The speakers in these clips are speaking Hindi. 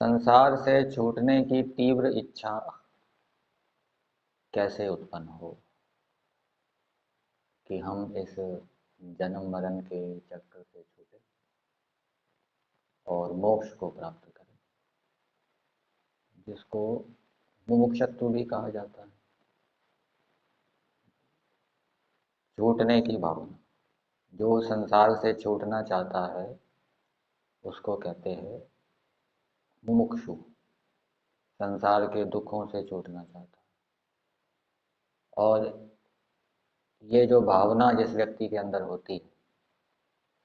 संसार से छूटने की तीव्र इच्छा कैसे उत्पन्न हो कि हम इस जन्म मरण के चक्कर से छूटे और मोक्ष को प्राप्त करें, जिसको मुमुक्षुत्व भी कहा जाता है। छूटने की भावना, जो संसार से छूटना चाहता है उसको कहते हैं मुमुक्षु। संसार के दुखों से छूटना चाहता है। और ये जो भावना जिस व्यक्ति के अंदर होती है,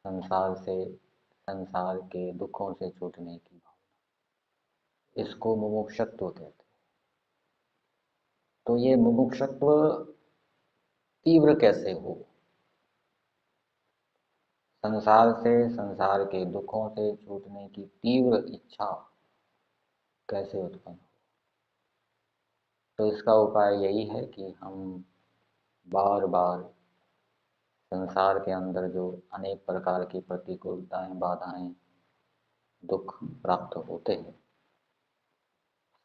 संसार के दुखों से छूटने की भावना, इसको मुमुक्षुत्व कहते हैं। तो ये मुमुक्षुत्व तीव्र कैसे हो, संसार के दुखों से छूटने की तीव्र इच्छा कैसे उत्पन्न हो, तो इसका उपाय यही है कि हम बार बार संसार के अंदर जो अनेक प्रकार की प्रतिकूलताएं, बाधाएं, दुख प्राप्त होते हैं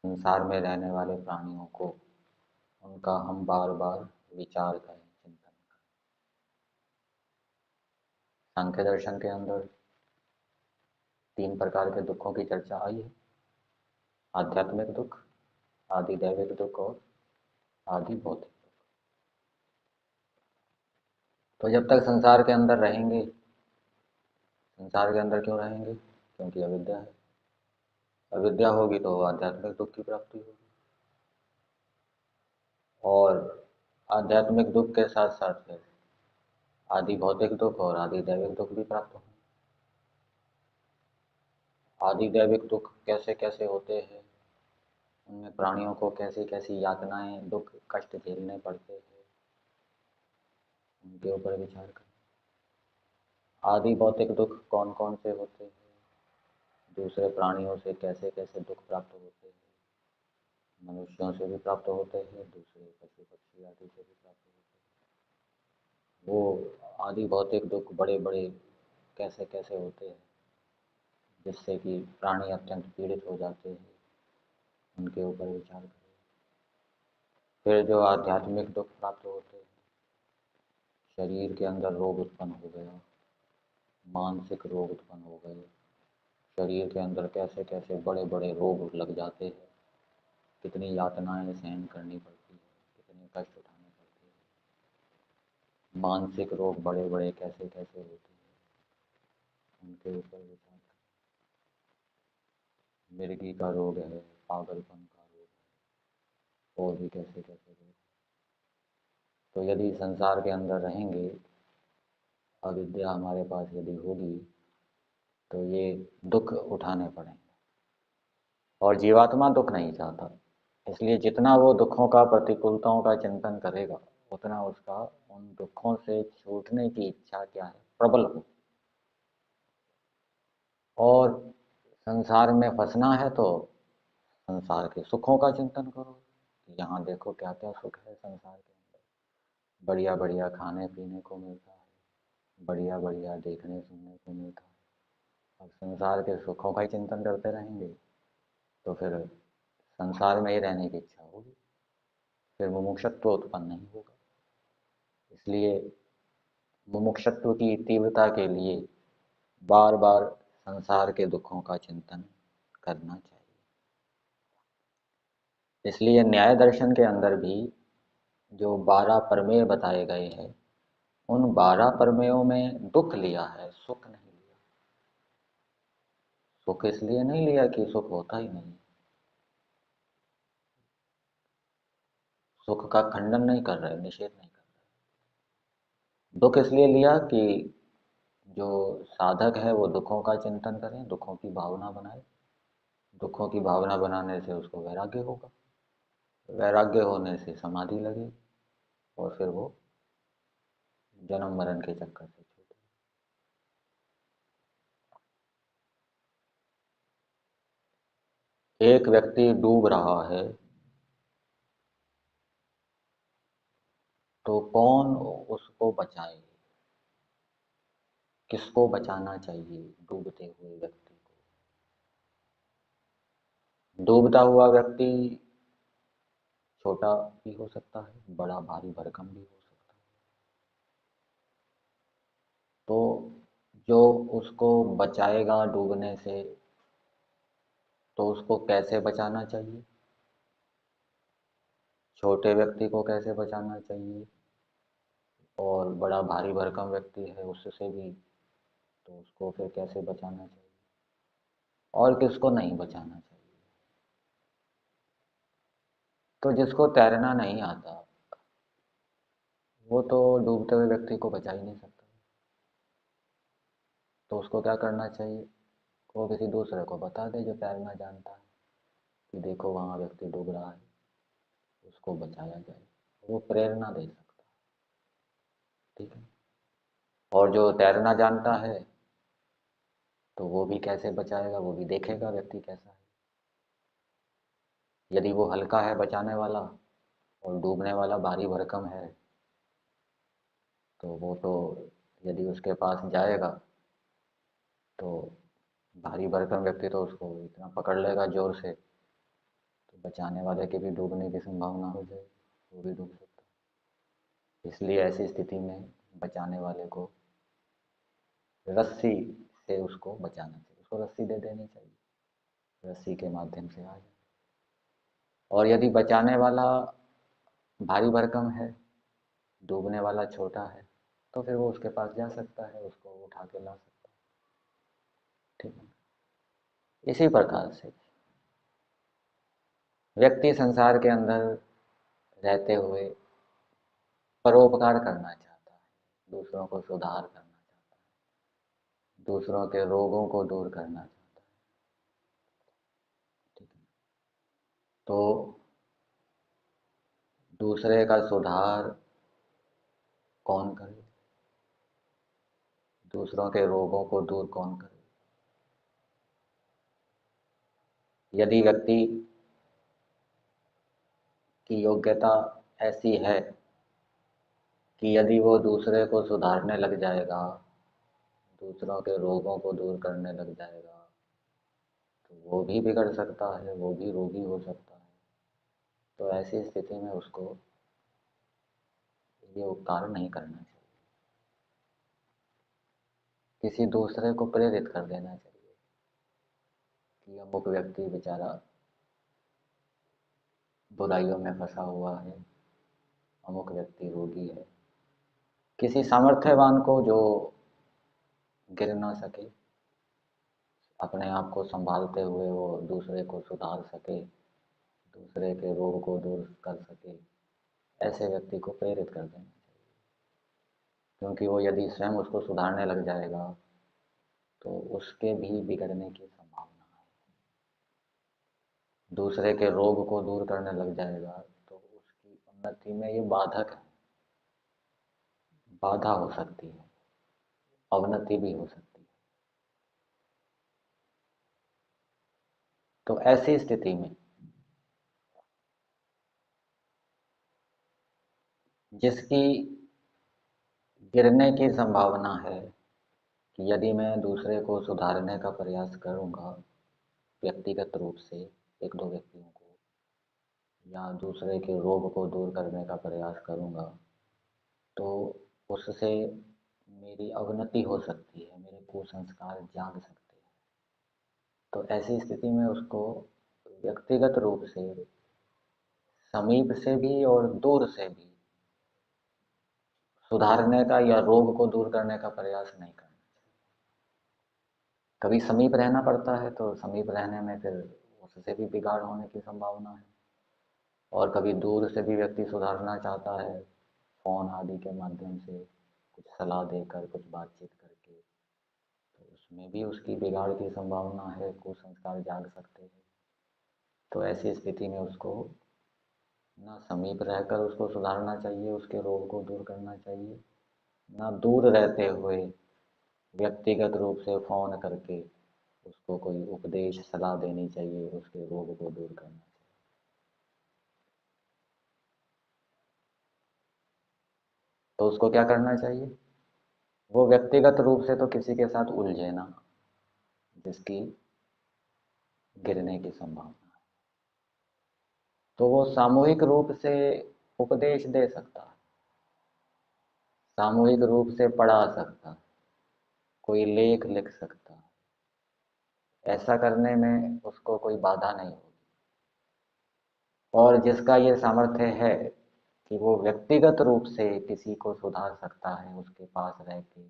संसार में रहने वाले प्राणियों को, उनका हम बार बार विचार करें, चिंतन करें। सांख्य दर्शन के अंदर 3 प्रकार के दुखों की चर्चा आई है: आध्यात्मिक दुख, आदिदैविक दुख और आदि भौतिक दुख। तो जब तक संसार के अंदर रहेंगे, संसार के अंदर क्यों रहेंगे? क्योंकि अविद्या है। अविद्या होगी तो आध्यात्मिक दुख की प्राप्ति होगी, और आध्यात्मिक दुख के साथ साथ फिर आदि भौतिक दुख और आदि दैविक दुख भी प्राप्त होंगे। आदि दैविक दुख कैसे कैसे होते हैं, उनमें प्राणियों को कैसी कैसी यातनाएं, दुख, कष्ट झेलने पड़ते हैं, उनके ऊपर विचार करें। आदि भौतिक दुख कौन कौन से होते हैं, दूसरे प्राणियों से कैसे कैसे दुख प्राप्त होते हैं, मनुष्यों से भी प्राप्त होते हैं, दूसरे पशु पक्षी आदि से भी प्राप्त होते हैं। वो आदि भौतिक दुख बड़े बड़े कैसे कैसे होते हैं, जिससे कि प्राणी अत्यंत पीड़ित हो जाते हैं, उनके ऊपर विचार करें। फिर जो आध्यात्मिक दुख प्राप्त होते हैं, शरीर के अंदर रोग उत्पन्न हो गया, मानसिक रोग उत्पन्न हो गए, शरीर के अंदर कैसे कैसे बड़े बड़े रोग लग जाते हैं, कितनी यातनाएं सहन करनी पड़ती है, कितने कष्ट उठाने पड़ते हैं। मानसिक रोग बड़े बड़े कैसे कैसे होते हैं, उनके ऊपर विचार करें। मिर्गी का रोग है, पागलपन का रोग है, और भी कैसे कैसे रोग। तो यदि संसार के अंदर रहेंगे, अविद्या हमारे पास यदि होगी, तो ये दुख उठाने पड़ेंगे। और जीवात्मा दुख नहीं चाहता, इसलिए जितना वो दुखों का, प्रतिकूलताओं का चिंतन करेगा, उतना उसका उन दुखों से छूटने की इच्छा क्या है, प्रबल हो। और संसार में फंसना है तो संसार के सुखों का चिंतन करो। यहाँ देखो क्या क्या सुख है संसार के अंदर। बढ़िया बढ़िया खाने पीने को मिलता है, बढ़िया बढ़िया देखने सुनने को मिलता है। अब संसार के सुखों का ही चिंतन करते रहेंगे तो फिर संसार में ही रहने की इच्छा होगी, फिर मुमुक्षुत्व उत्पन्न नहीं होगा। इसलिए मुमुक्षुत्व की तीव्रता के लिए बार बार संसार के दुखों का चिंतन करना चाहिए। इसलिए न्याय दर्शन के अंदर भी जो 12 प्रमेय बताए गए हैं, उन 12 प्रमेयों में दुख लिया है, सुख नहीं लिया। सुख इसलिए नहीं लिया कि सुख होता ही नहीं, सुख का खंडन नहीं कर रहे, निषेध नहीं कर रहे। दुख इसलिए लिया कि जो साधक है वो दुखों का चिंतन करे, दुखों की भावना बनाए। दुखों की भावना बनाने से उसको वैराग्य होगा, वैराग्य होने से समाधि लगेगी, और फिर वो जन्म मरण के चक्कर से छूटे। एक व्यक्ति डूब रहा है तो कौन उसको बचाए? किसको बचाना चाहिए डूबते हुए व्यक्ति को? डूबता हुआ व्यक्ति छोटा भी हो सकता है, बड़ा भारी भरकम भी हो सकता है। तो जो उसको बचाएगा डूबने से, तो उसको कैसे बचाना चाहिए? छोटे व्यक्ति को कैसे बचाना चाहिए? और बड़ा भारी भरकम व्यक्ति है उससे भी, तो उसको फिर कैसे बचाना चाहिए? और किसको नहीं बचाना चाहिए? तो जिसको तैरना नहीं आता वो तो डूबते हुए व्यक्ति को बचा ही नहीं सकता। तो उसको क्या करना चाहिए? वो किसी दूसरे को बता दे जो तैरना जानता है कि देखो वहाँ व्यक्ति डूब रहा है, उसको बचाया जाए। वो प्रेरणा दे सकता है। ठीक है। और जो तैरना जानता है तो वो भी कैसे बचाएगा, वो भी देखेगा व्यक्ति कैसा है। यदि वो हल्का है बचाने वाला और डूबने वाला भारी भरकम है, तो वो तो यदि उसके पास जाएगा तो भारी भरकम व्यक्ति तो उसको इतना पकड़ लेगा जोर से, तो बचाने वाले के भी डूबने की संभावना हो जाएगी, वो भी डूब सकता है। इसलिए ऐसी स्थिति में बचाने वाले को रस्सी से उसको बचाना चाहिए, उसको रस्सी दे देनी चाहिए, रस्सी के माध्यम से आ जाए। और यदि बचाने वाला भारी भरकम है, डूबने वाला छोटा है, तो फिर वो उसके पास जा सकता है, उसको उठा के ला सकता है। ठीक है। इसी प्रकार से व्यक्ति संसार के अंदर रहते हुए परोपकार करना चाहता है, दूसरों को सुधार करना चाहता है, दूसरों के रोगों को दूर करना चाहता है। ठीक है। तो दूसरे का सुधार कौन करे, दूसरों के रोगों को दूर कौन करे? यदि व्यक्ति की योग्यता ऐसी है कि यदि वो दूसरे को सुधारने लग जाएगा, दूसरों के रोगों को दूर करने लग जाएगा, तो वो भी बिगड़ सकता है, वो भी रोगी हो सकता है। तो ऐसी स्थिति में उसको ये उपकार नहीं करना चाहिए, किसी दूसरे को प्रेरित कर देना चाहिए कि अमुक व्यक्ति बेचारा बुराइयों में फंसा हुआ है, अमुक व्यक्ति रोगी है। किसी सामर्थ्यवान को जो गिर ना सके, अपने आप को संभालते हुए वो दूसरे को सुधार सके, दूसरे के रोग को दूर कर सके, ऐसे व्यक्ति को प्रेरित कर देना चाहिए। क्योंकि वो यदि स्वयं उसको सुधारने लग जाएगा तो उसके भी बिगड़ने की संभावना है। दूसरे के रोग को दूर करने लग जाएगा तो उसकी उन्नति में ये बाधक है, बाधा हो सकती है, अवनति भी हो सकती है। तो ऐसी स्थिति में जिसकी गिरने की संभावना है, कि यदि मैं दूसरे को सुधारने का प्रयास करूंगा व्यक्तिगत रूप से, एक दो व्यक्तियों को, या दूसरे के रोग को दूर करने का प्रयास करूंगा, तो उससे मेरी अवनति हो सकती है, मेरे कुसंस्कार जाग सकते हैं। तो ऐसी स्थिति में उसको व्यक्तिगत रूप से, समीप से भी और दूर से भी सुधारने का या रोग को दूर करने का प्रयास नहीं करना। कभी समीप रहना पड़ता है तो समीप रहने में फिर उससे भी बिगाड़ होने की संभावना है। और कभी दूर से भी व्यक्ति सुधारना चाहता है, फोन आदि के माध्यम से कुछ सलाह देकर, कुछ बातचीत करके, तो उसमें भी उसकी बिगाड़ की संभावना है, कुसंस्कार जाग सकते हैं। तो ऐसी स्थिति में उसको ना समीप रहकर उसको सुधारना चाहिए, उसके रोग को दूर करना चाहिए, ना दूर रहते हुए व्यक्तिगत रूप से फ़ोन करके उसको कोई उपदेश सलाह देनी चाहिए, उसके रोग को दूर करना चाहिए। तो उसको क्या करना चाहिए? वो व्यक्तिगत रूप से तो किसी के साथ उलझे ना जिसकी गिरने की संभावना है। तो वो सामूहिक रूप से उपदेश दे सकता है, सामूहिक रूप से पढ़ा सकता, कोई लेख लिख सकता, ऐसा करने में उसको कोई बाधा नहीं होगी। और जिसका ये सामर्थ्य है कि वो व्यक्तिगत रूप से किसी को सुधार सकता है उसके पास रह के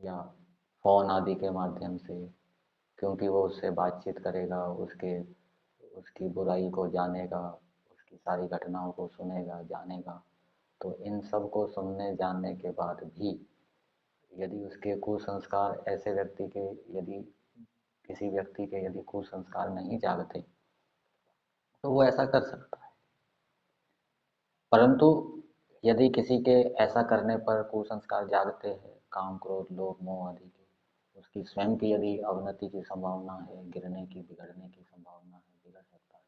या फोन आदि के माध्यम से, क्योंकि वो उससे बातचीत करेगा, उसकी बुराई को जानेगा, उसकी सारी घटनाओं को सुनेगा जानेगा। तो इन सब को सुनने जानने के बाद भी यदि उसके कुसंस्कार ऐसे व्यक्ति के, यदि किसी व्यक्ति के यदि कुसंस्कार नहीं जागते तो वो ऐसा कर सकता है। परंतु यदि किसी के ऐसा करने पर कुसंस्कार जागते हैं, काम क्रोध लोभ मोह आदि के, उसकी स्वयं की यदि अवनति की संभावना है, गिरने की बिगड़ने की संभावना है, बिगड़ सकता है,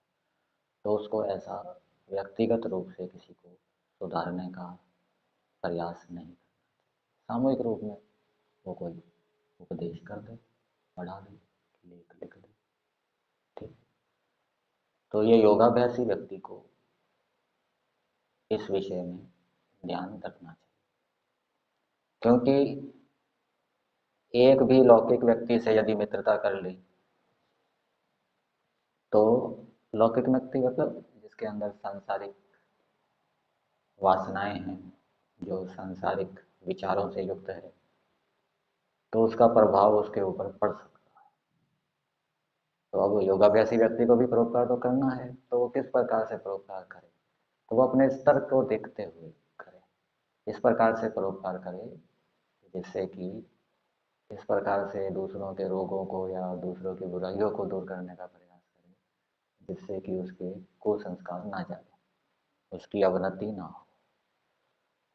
तो उसको ऐसा व्यक्तिगत रूप से किसी को सुधारने का प्रयास नहीं करना। सामूहिक रूप में वो कोई उपदेश कर दे, पढ़ा दे, लेख लिख दे, ठीक। तो ये योगाभ्यासी व्यक्ति को इस विषय में ध्यान रखना चाहिए, क्योंकि एक भी लौकिक व्यक्ति से यदि मित्रता कर ली तो लौकिक व्यक्ति मतलब जिसके अंदर सांसारिक वासनाएं हैं, जो सांसारिक विचारों से युक्त है, तो उसका प्रभाव उसके ऊपर पड़ सकता है। तो अब योगाभ्यासी व्यक्ति को भी परोपकार तो करना है, तो वो किस प्रकार से परोपकार करे, तो वो अपने स्तर को देखते हुए करे, इस प्रकार से परोपकार करे जिससे कि इस प्रकार से दूसरों के रोगों को या दूसरों की बुराइयों को दूर करने का प्रयास करे जिससे कि उसके कुसंस्कार ना जागे, उसकी अवनति ना हो।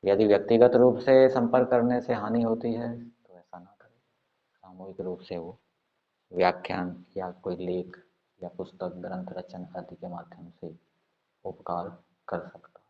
यदि व्यक्तिगत रूप से संपर्क करने से हानि होती है तो ऐसा ना करे, सामूहिक रूप से वो व्याख्यान या कोई लेख या पुस्तक ग्रंथ रचना आदि के माध्यम से उपकार कर सकता।